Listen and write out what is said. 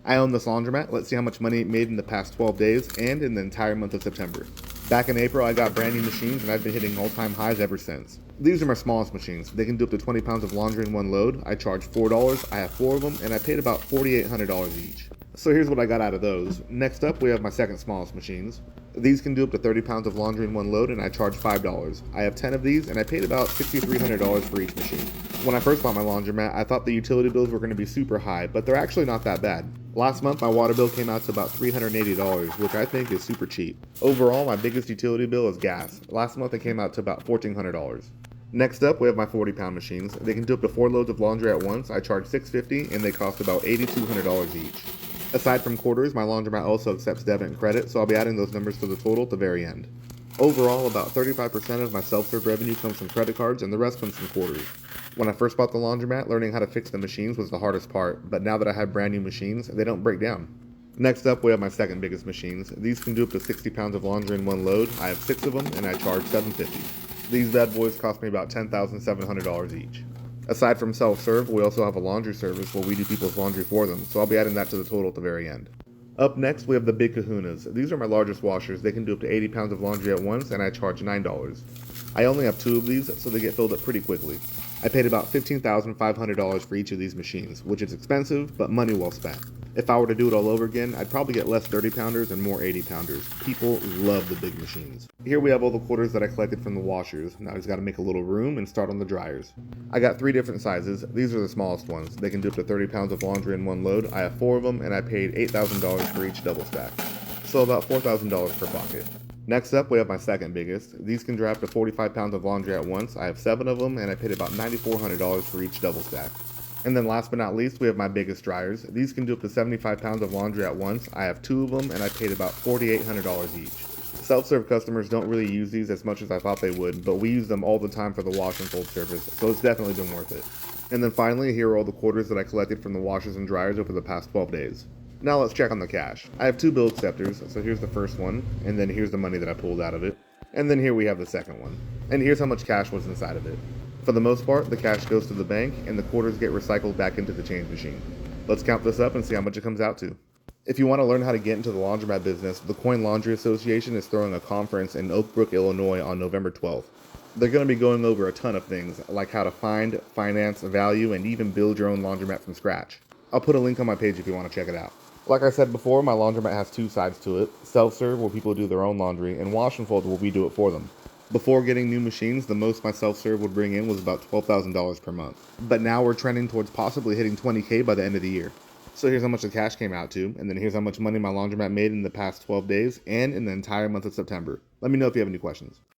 I own this laundromat. Let's see how much money it made in the past 12 days and in the entire month of September. Back in April, I got brand new machines and I've been hitting all-time highs ever since. These are my smallest machines. They can do up to 20 pounds of laundry in one load. I charge $4. I have 4 of them and I paid about $4,800 each. So here's what I got out of those. Next up, we have my second smallest machines. These can do up to 30 pounds of laundry in one load and I charge $5. I have 10 of these and I paid about $6,300 for each machine. When I first bought my laundromat, I thought the utility bills were going to be super high, but they're actually not that bad. Last month, my water bill came out to about $380, which I think is super cheap. Overall, my biggest utility bill is gas. Last month, it came out to about $1,400. Next up, we have my 40-pound machines. They can do up to 4 loads of laundry at once. I charge $650 and they cost about $8,200 each. Aside from quarters, my laundromat also accepts debit and credit, so I'll be adding those numbers to the total at the very end. Overall, about 35% of my self-serve revenue comes from credit cards and the rest comes from quarters. When I first bought the laundromat, learning how to fix the machines was the hardest part, but now that I have brand new machines, they don't break down. Next up, we have my second biggest machines. These can do up to 60 pounds of laundry in one load. I have 6 of them and I charge $750. These bad boys cost me about $10,700 each. Aside from self-serve, we also have a laundry service where we do people's laundry for them, so I'll be adding that to the total at the very end. Up next, we have the big kahunas. These are my largest washers. They can do up to 80 pounds of laundry at once, and I charge $9. I only have 2 of these, so they get filled up pretty quickly. I paid about $15,500 for each of these machines, which is expensive, but money well spent. If I were to do it all over again, I'd probably get less 30-pounders and more 80-pounders. People love the big machines. Here we have all the quarters that I collected from the washers. Now I just got to make a little room and start on the dryers. I got 3 different sizes. These are the smallest ones. They can do up to 30 pounds of laundry in one load. I have 4 of them and I paid $8,000 for each double stack. So about $4,000 per pocket. Next up, we have my second biggest. These can dry up to 45 pounds of laundry at once. I have 7 of them and I paid about $9,400 for each double stack. And then last but not least, we have my biggest dryers. These can do up to 75 pounds of laundry at once. I have 2 of them and I paid about $4,800 each. Self-serve customers don't really use these as much as I thought they would, but we use them all the time for the wash and fold service, so it's definitely been worth it. And then finally, here are all the quarters that I collected from the washers and dryers over the past 12 days. Now let's check on the cash. I have 2 bill acceptors, so here's the first one, and then here's the money that I pulled out of it. And then here we have the second one. And here's how much cash was inside of it. For the most part, the cash goes to the bank and the quarters get recycled back into the change machine. Let's count this up and see how much it comes out to. If you want to learn how to get into the laundromat business, the Coin Laundry Association is throwing a conference in Oak Brook, Illinois on November 12th. They're going to be going over a ton of things, like how to find, finance, value, and even build your own laundromat from scratch. I'll put a link on my page if you want to check it out. Like I said before, my laundromat has 2 sides to it. Self-serve, where people do their own laundry, and wash and fold, where we do it for them. Before getting new machines, the most my self-serve would bring in was about $12,000 per month. But now we're trending towards possibly hitting $20K by the end of the year. So here's how much the cash came out to, and then here's how much money my laundromat made in the past 12 days and in the entire month of September. Let me know if you have any questions.